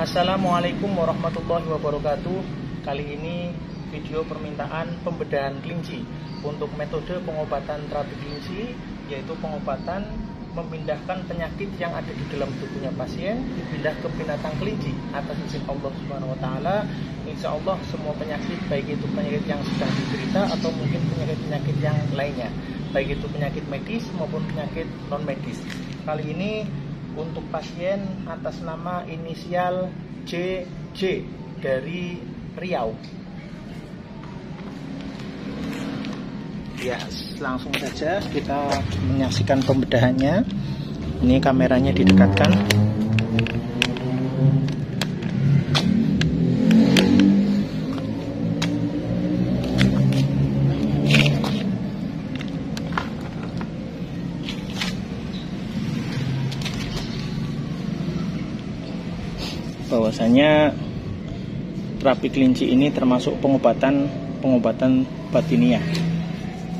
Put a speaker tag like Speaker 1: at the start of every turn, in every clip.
Speaker 1: Assalamualaikum warahmatullahi wabarakatuh. Kali ini video permintaan pembedahan kelinci. Untuk metode pengobatan terapi kelinci, yaitu pengobatan memindahkan penyakit yang ada di dalam tubuhnya pasien dipindah ke binatang kelinci atas izin Allah Subhanahu wa taala. Insya Allah semua penyakit, baik itu penyakit yang sedang diderita atau mungkin penyakit-penyakit yang lainnya, baik itu penyakit medis maupun penyakit non medis. Kali ini untuk pasien atas nama inisial JJ dari Riau. Ya, langsung saja kita menyaksikan pembedahannya. Ini kameranya didekatkan. Bahwasanya terapi kelinci ini termasuk pengobatan batiniah,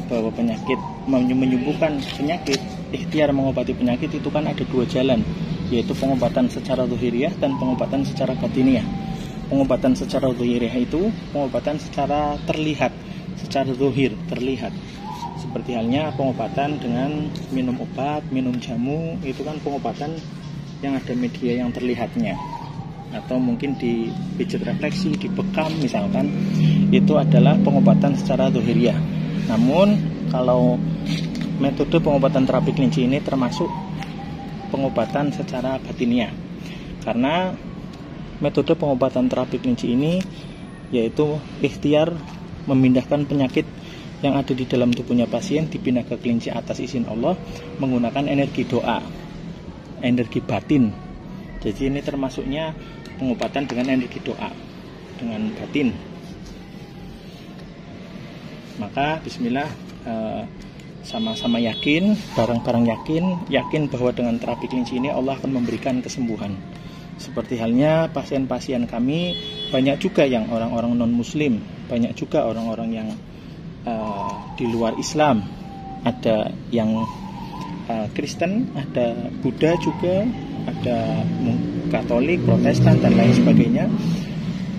Speaker 1: bahwa penyakit menyembuhkan penyakit, ikhtiar mengobati penyakit itu kan ada dua jalan, yaitu pengobatan secara zahiriyah dan pengobatan secara batiniah. Pengobatan secara zahiriyah itu pengobatan secara terlihat, secara zahir terlihat, seperti halnya pengobatan dengan minum obat, minum jamu, itu kan pengobatan yang ada media yang terlihatnya, atau mungkin dipijat refleksi, dibekam misalkan, itu adalah pengobatan secara zahiriyah. Namun kalau metode pengobatan terapi kelinci ini termasuk pengobatan secara batiniah, karena metode pengobatan terapi kelinci ini yaitu ikhtiar memindahkan penyakit yang ada di dalam tubuhnya pasien dipindah ke kelinci atas izin Allah menggunakan energi doa, energi batin. Jadi ini termasuknya pengobatan dengan energi doa, dengan batin. Maka bismillah, sama-sama yakin, bareng-bareng yakin bahwa dengan terapi kelinci ini Allah akan memberikan kesembuhan. Seperti halnya pasien-pasien kami, banyak juga yang orang-orang non-muslim, banyak juga orang-orang yang di luar Islam, ada yang Kristen, ada Buddha juga, ada Katolik, Protestan dan lain sebagainya.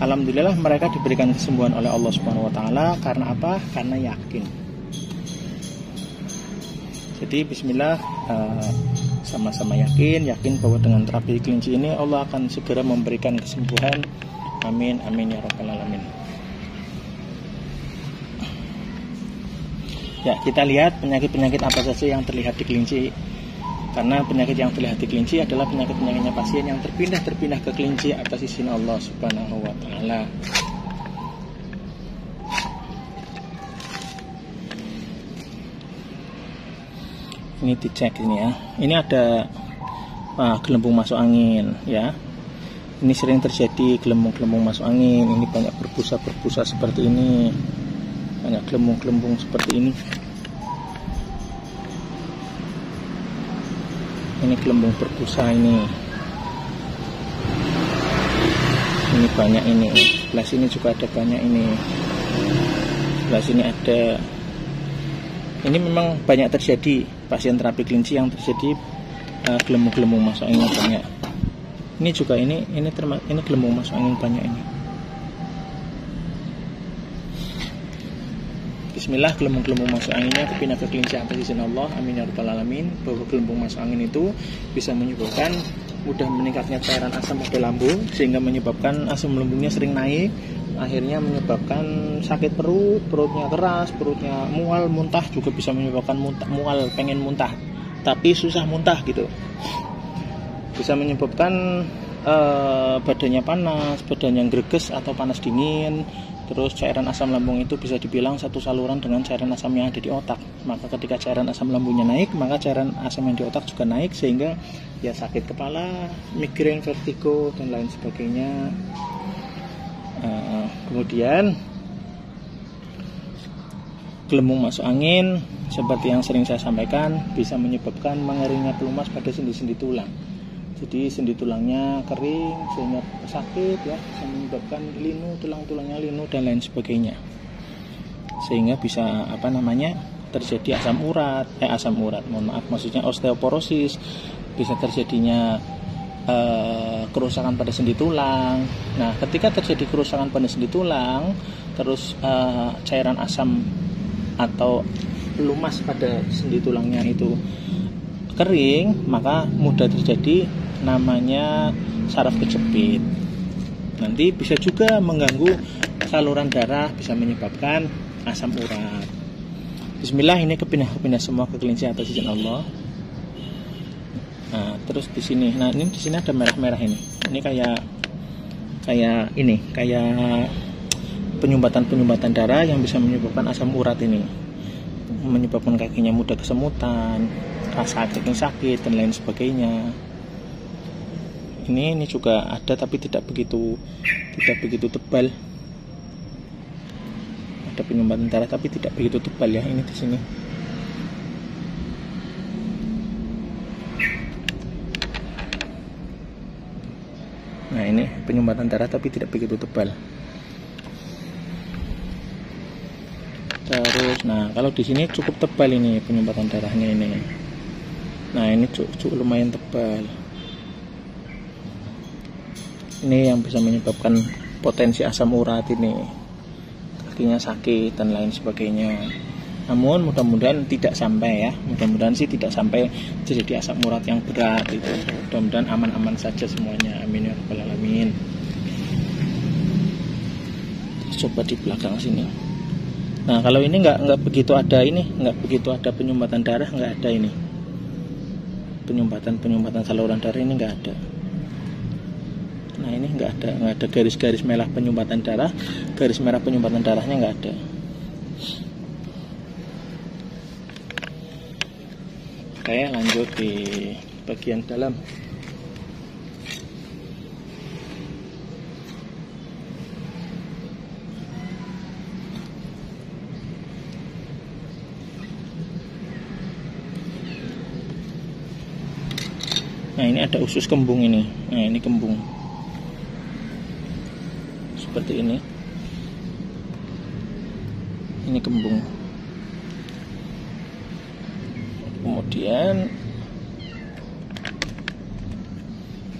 Speaker 1: Alhamdulillah mereka diberikan kesembuhan oleh Allah Subhanahu wa taala. Karena apa? Karena yakin. Jadi bismillah, sama-sama yakin bahwa dengan terapi kelinci ini Allah akan segera memberikan kesembuhan. Amin amin ya rabbal alamin. Ya, kita lihat penyakit-penyakit apa saja yang terlihat di kelinci. Karena penyakit yang terlihat di kelinci adalah penyakit-penyakitnya pasien yang terpindah ke kelinci atas izin Allah Subhanahu wa taala. Ini dicek ini ya. Ini ada gelembung masuk angin ya. Ini sering terjadi gelembung-gelembung masuk angin. Ini banyak berbusa-berbusa seperti ini. Banyak gelembung-gelembung seperti ini. Ini gelembung berbusa ini. Ini banyak ini. Sebelah sini juga ada banyak ini. Sebelah sini ada. Ini memang banyak terjadi pasien terapi kelinci yang terjadi gelembung-gelembung masuk angin banyak. Ini juga ini gelembung masuk angin banyak ini. Bismillah, gelembung-gelembung masuk anginnya kepindah ke kelinci atas izin Allah. Amin ya rabbal alamin. Bahwa gelembung masuk angin itu bisa menyebabkan mudah meningkatnya cairan asam pada lambung, sehingga menyebabkan asam lambungnya sering naik, akhirnya menyebabkan sakit perut, perutnya keras, perutnya mual, muntah, juga bisa menyebabkan mual, pengen muntah tapi susah muntah gitu. Bisa menyebabkan badannya panas, badannya greges atau panas dingin. Terus cairan asam lambung itu bisa dibilang satu saluran dengan cairan asam yang ada di otak. Maka ketika cairan asam lambungnya naik, maka cairan asam yang di otak juga naik, sehingga ya sakit kepala, migrain, vertigo dan lain sebagainya. Kemudian gelembung masuk angin seperti yang sering saya sampaikan bisa menyebabkan mengeringnya pelumas pada sendi-sendi tulang. Jadi sendi tulangnya kering sehingga sakit ya, bisa menyebabkan linu, tulang-tulangnya linu dan lain sebagainya. Sehingga bisa terjadi asam urat, maksudnya osteoporosis, bisa terjadinya kerusakan pada sendi tulang. Nah, ketika terjadi kerusakan pada sendi tulang, terus cairan asam atau lumas pada sendi tulangnya itu kering, maka mudah terjadi namanya saraf kejepit. Nanti bisa juga mengganggu saluran darah, bisa menyebabkan asam urat. Bismillah, ini kepindah-pindah semua ke kelinci atas izin Allah. Nah, terus di sini, ini di sini ada merah-merah ini. Ini kayak penyumbatan darah yang bisa menyebabkan asam urat ini, menyebabkan kakinya mudah kesemutan, rasa kaki sakit dan lain sebagainya. Ini juga ada tapi tidak begitu tebal. Ada penyumbatan darah tapi tidak begitu tebal ya, ini di sini. Nah, ini penyumbatan darah tapi tidak begitu tebal. Terus, nah kalau di sini cukup tebal ini penyumbatan darahnya ini. Nah, ini cukup lumayan tebal. Ini yang bisa menyebabkan potensi asam urat ini, kakinya sakit dan lain sebagainya. Namun mudah-mudahan tidak sampai ya, mudah-mudahan sih tidak sampai terjadi asam urat yang berat itu. Mudah-mudahan aman-aman saja semuanya, amin ya rabbal alamin. Coba di belakang sini. Nah, kalau ini nggak begitu ada penyumbatan darah, nggak ada ini penyumbatan saluran darah, ini nggak ada. Nah, ini nggak ada garis-garis merah penyumbatan darah, garis merah penyumbatan darahnya nggak ada. Oke, lanjut di bagian dalam. Nah, ini ada usus kembung ini. Nah, ini kembung seperti ini. Ini kembung. Kemudian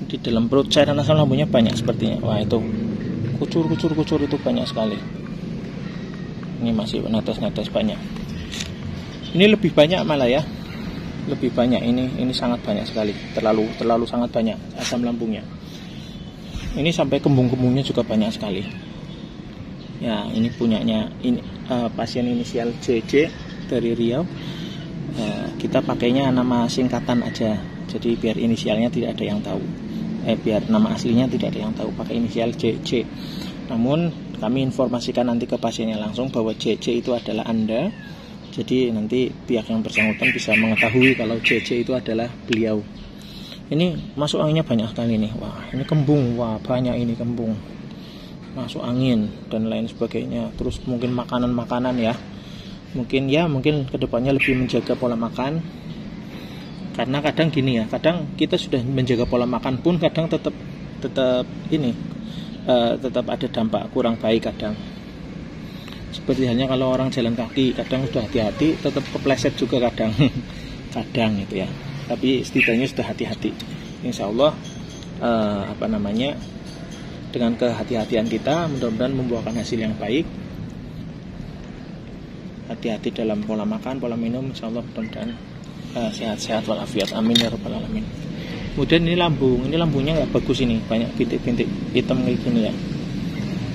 Speaker 1: di dalam perut cairan asam lambungnya banyak sepertinya. Wah, itu kucur itu banyak sekali. Ini masih netes banyak. Ini lebih banyak malah ya. Lebih banyak ini sangat banyak sekali. Terlalu sangat banyak asam lambungnya. Ini sampai kembung-kembungnya juga banyak sekali. Ya, ini punyanya pasien inisial JJ dari Riau. Kita pakainya nama singkatan aja, jadi biar inisialnya tidak ada yang tahu, biar nama aslinya tidak ada yang tahu, pakai inisial JJ. Namun kami informasikan nanti ke pasiennya langsung bahwa JJ itu adalah Anda, jadi nanti pihak yang bersangkutan bisa mengetahui kalau JJ itu adalah beliau. Ini masuk anginnya banyak sekali nih. Wah, ini kembung, wah banyak ini kembung, masuk angin dan lain sebagainya. Terus mungkin makanan ya, mungkin kedepannya lebih menjaga pola makan, karena kadang gini ya, kadang kita sudah menjaga pola makan pun kadang tetap ada dampak kurang baik kadang. Seperti halnya kalau orang jalan kaki, kadang sudah hati-hati tetap kepleset juga kadang kadang itu ya, tapi setidaknya sudah hati-hati. Insya Allah dengan kehati-hatian kita mudah-mudahan membuahkan hasil yang baik. Hati-hati dalam pola makan, pola minum, insya Allah mudah-mudahan sehat-sehat walafiat, amin ya rabbal alamin. Kemudian ini lambungnya nggak bagus, ini banyak bintik-bintik hitam kayak gini ya.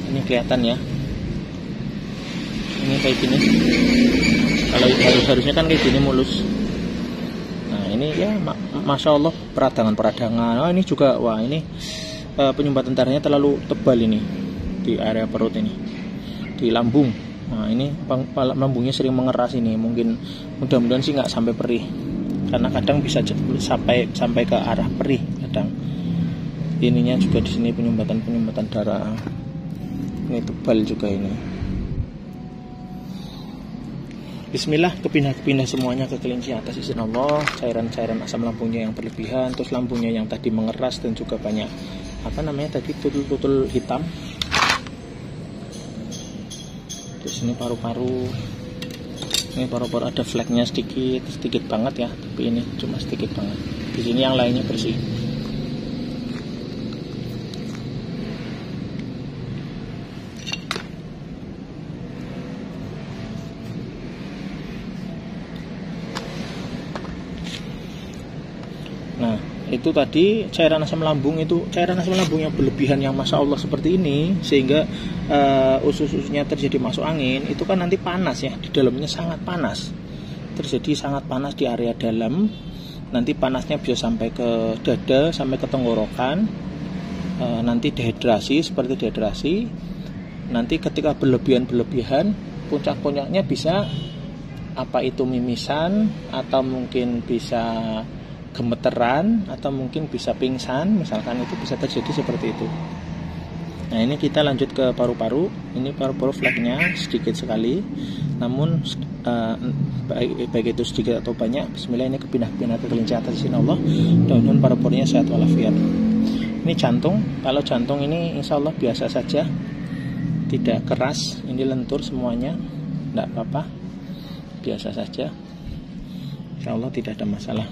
Speaker 1: Ini kelihatan ya, ini kayak gini. Kalau harusnya kan kayak gini mulus. Nah, ini ya masya Allah peradangan. Oh, ini juga, wah ini penyumbatan darahnya terlalu tebal ini di area perut ini, di lambung. Nah, ini lambungnya sering mengeras ini, mudah-mudahan sih nggak sampai perih, karena kadang bisa sampai ke arah perih kadang. Ininya juga di sini penyumbatan darah, ini tebal juga ini. Bismillah, kepindah semuanya ke kelinci atas izin Allah. Cairan asam lambungnya yang berlebihan, terus lambungnya yang tadi mengeras dan juga banyak tutul hitam. Terus ini paru-paru ada fleknya sedikit banget ya, tapi ini cuma sedikit banget. Di sini yang lainnya bersih. itu tadi cairan asam lambung yang berlebihan yang masya Allah seperti ini, sehingga usus-ususnya terjadi masuk angin, itu kan nanti panas ya, di dalamnya sangat panas, terjadi sangat panas di area dalam, nanti panasnya bisa sampai ke dada, sampai ke tenggorokan, nanti dehidrasi, seperti dehidrasi. Nanti ketika berlebihan puncak-puncaknya bisa apa itu mimisan, atau mungkin bisa gemeteran, atau mungkin bisa pingsan, misalkan itu bisa terjadi seperti itu. Nah ini kita lanjut ke paru-paru. Ini paru-paru flagnya sedikit sekali, namun baik itu sedikit atau banyak, bismillah, ini kepindah-pindah ke kelinci atas izin Allah, mudah-mudahan paru-parunya sehat walafiat. Ini jantung. Kalau jantung ini insya Allah biasa saja, tidak keras, ini lentur semuanya, tidak apa-apa, biasa saja, insya Allah tidak ada masalah.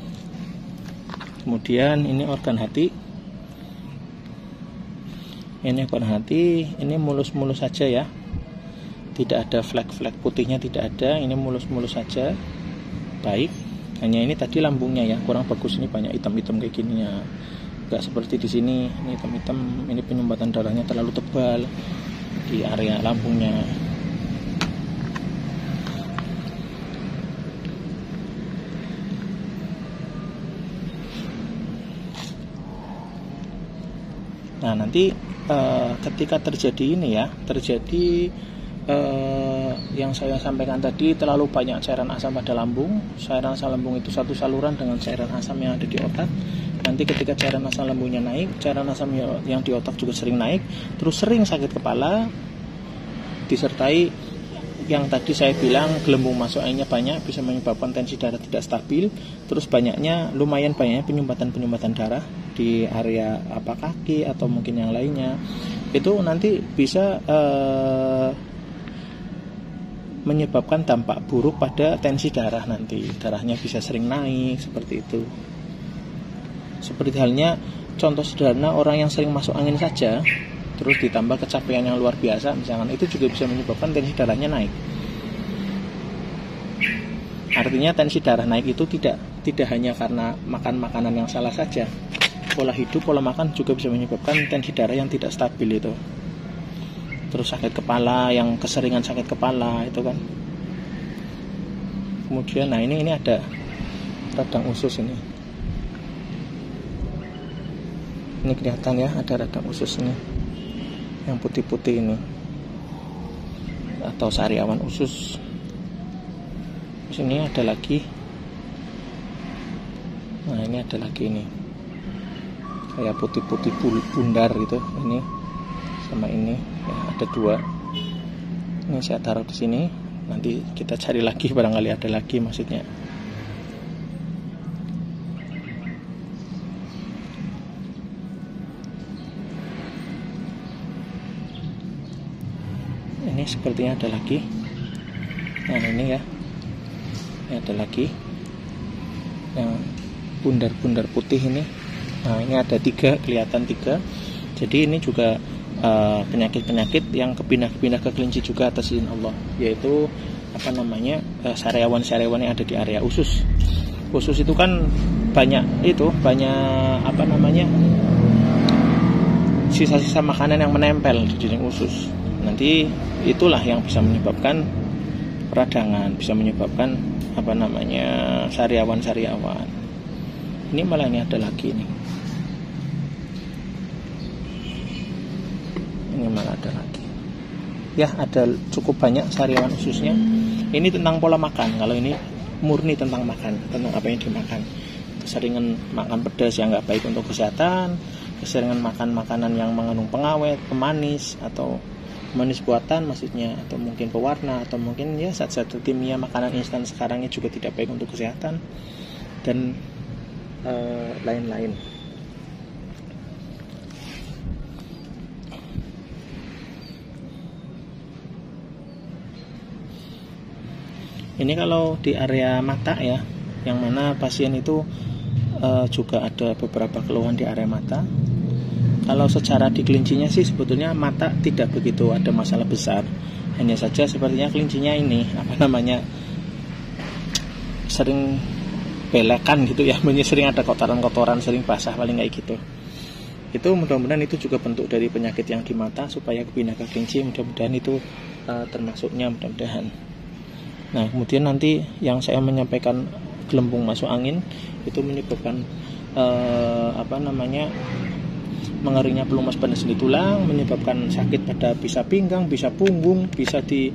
Speaker 1: Kemudian ini organ hati. Ini organ hati, ini mulus-mulus saja ya, tidak ada flek-flek putihnya, tidak ada, ini mulus-mulus saja, baik. Hanya ini tadi lambungnya ya kurang bagus, ini banyak hitam-hitam kayak gini ya, nggak seperti di sini, ini hitam-hitam, ini penyumbatan darahnya terlalu tebal di area lambungnya. Nah nanti ketika terjadi ini ya, terjadi yang saya sampaikan tadi, terlalu banyak cairan asam pada lambung. Cairan asam lambung itu satu saluran dengan cairan asam yang ada di otak. Nanti ketika cairan asam lambungnya naik, cairan asam yang di otak juga sering naik, terus sering sakit kepala, disertai yang tadi saya bilang gelembung masuk anginnya banyak, bisa menyebabkan tensi darah tidak stabil. Terus lumayan banyaknya penyumbatan darah di area kaki atau mungkin yang lainnya, itu nanti bisa menyebabkan dampak buruk pada tensi darah. Nanti darahnya bisa sering naik seperti itu. Seperti halnya contoh sederhana, orang yang sering masuk angin saja, terus ditambah kecapean yang luar biasa misalkan, itu juga bisa menyebabkan tensi darahnya naik. Artinya tensi darah naik itu tidak hanya karena makan makanan yang salah saja, pola hidup, pola makan juga bisa menyebabkan tensi darah yang tidak stabil itu. Terus sakit kepala, yang keseringan sakit kepala itu kan. Kemudian nah ini ada radang usus ini. Ini kelihatan ya, ada radang usus ini, yang putih-putih ini, atau sariawan usus. Sini ada lagi. Nah ini ada lagi ini, kayak putih-putih bundar gitu. Ini sama ini ya, ada dua. Ini saya taruh di sini. Nanti kita cari lagi, barangkali ada lagi maksudnya. Ini sepertinya ada lagi. Nah ini ya, ini ada lagi yang bundar-bundar putih ini. Nah ini ada 3, kelihatan 3. Jadi ini juga penyakit-penyakit yang kepindah-pindah ke kelinci juga atas izin Allah, yaitu sariawan-sariawan yang ada di area usus. Usus itu kan banyak sisa-sisa makanan yang menempel di dinding usus. Nanti itulah yang bisa menyebabkan peradangan, bisa menyebabkan sariawan-sariawan. Ini malah ini ada lagi nih. Ini malah ada lagi. Ya, ada cukup banyak sariawan ususnya. Ini tentang pola makan. Kalau ini murni tentang makan, tentang apa yang dimakan. Keseringan makan pedas yang nggak baik untuk kesehatan, keseringan makan makanan yang mengandung pengawet, pemanis, atau manis buatan maksudnya, atau mungkin pewarna, atau mungkin ya zat-zat kimia makanan instan sekarang ini juga tidak baik untuk kesehatan, dan lain-lain. Ini kalau di area mata ya, yang mana pasien itu juga ada beberapa keluhan di area mata. Kalau secara di kelincinya sih sebetulnya mata tidak begitu ada masalah besar. Hanya saja sepertinya kelincinya ini sering belekan gitu ya, sering ada kotoran-kotoran, sering basah paling kayak gitu. Itu mudah-mudahan itu juga bentuk dari penyakit yang di mata, supaya kebinaga kelinci mudah-mudahan itu termasuknya, mudah-mudahan. Nah, kemudian nanti yang saya menyampaikan gelembung masuk angin itu menyebabkan mengeringnya pelumas pada sendi tulang, menyebabkan sakit pada bisa pinggang, bisa punggung, bisa di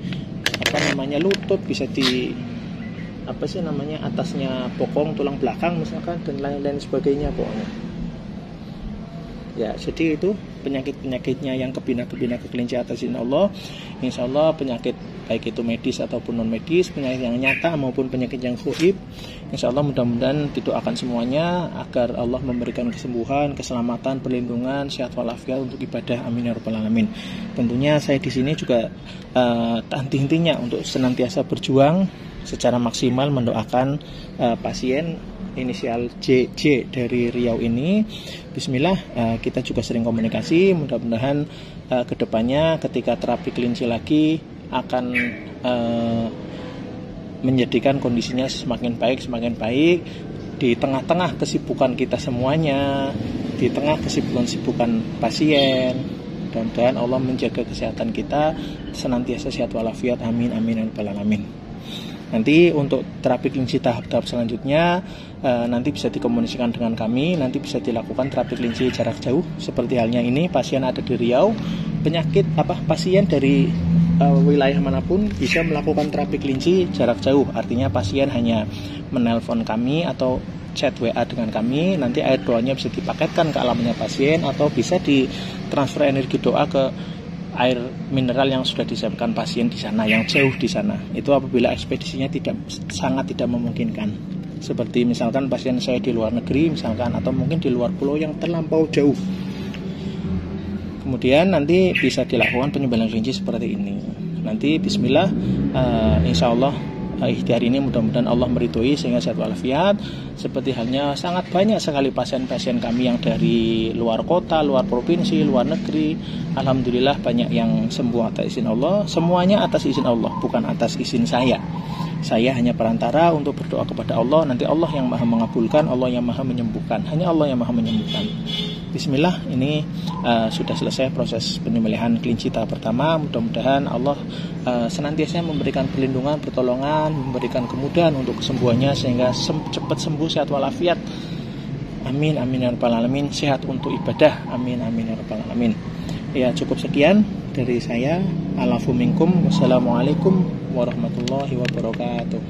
Speaker 1: lutut, bisa di atasnya bokong tulang belakang misalkan, dan lain-lain sebagainya pokoknya. Ya, jadi itu penyakit-penyakitnya yang kebinaga kelinci atas izin Allah. Insya Allah penyakit baik itu medis ataupun non medis, penyakit yang nyata maupun penyakit yang gaib, insya Allah mudah-mudahan didoakan semuanya agar Allah memberikan kesembuhan, keselamatan, perlindungan, sehat walafiat untuk ibadah. Amin ya rabbal alamin. Tentunya saya di sini juga henti-hentinya untuk senantiasa berjuang secara maksimal mendoakan pasien inisial JJ dari Riau ini. Bismillah, kita juga sering komunikasi. Mudah-mudahan kedepannya ketika terapi kelinci lagi akan menjadikan kondisinya semakin baik di tengah-tengah kesibukan kita semuanya, di tengah kesibukan pasien. Mudah-mudahan Allah menjaga kesehatan kita senantiasa sehat walafiat. Amin amin ya rabbal alamin. Nanti untuk terapi kelinci tahap-tahap selanjutnya nanti bisa dikomunikasikan dengan kami. Nanti bisa dilakukan terapi kelinci jarak jauh seperti halnya ini, pasien ada di Riau, pasien dari wilayah manapun bisa melakukan terapi kelinci jarak jauh. Artinya pasien hanya menelpon kami atau chat WA dengan kami, nanti air doanya bisa dipaketkan ke alamatnya pasien atau bisa ditransfer energi doa ke air mineral yang sudah disiapkan pasien di sana, yang jauh di sana. Itu apabila ekspedisinya sangat tidak memungkinkan. Seperti misalkan pasien saya di luar negeri misalkan, atau mungkin di luar pulau yang terlampau jauh. Kemudian nanti bisa dilakukan penyembelihan kelinci seperti ini. Nanti bismillah, insya Allah ikhtiar ini mudah-mudahan Allah meridhoi sehingga sehat walafiat. Seperti halnya sangat banyak sekali pasien-pasien kami yang dari luar kota, luar provinsi, luar negeri. Alhamdulillah banyak yang sembuh atas izin Allah. Semuanya atas izin Allah, bukan atas izin saya. Saya hanya perantara untuk berdoa kepada Allah. Nanti Allah yang maha mengabulkan, Allah yang maha menyembuhkan. Hanya Allah yang maha menyembuhkan. Bismillah, ini sudah selesai proses penyembelihan kelinci tahap pertama. Mudah-mudahan Allah senantiasa memberikan perlindungan, pertolongan, memberikan kemudahan untuk kesembuhannya sehingga cepat sembuh, sehat walafiat. Amin amin ya rabbal alamin. Sehat untuk ibadah. Amin amin ya rabbal alamin. Ya, cukup sekian dari saya. Alafu minkum. Wassalamualaikum warahmatullahi wabarakatuh.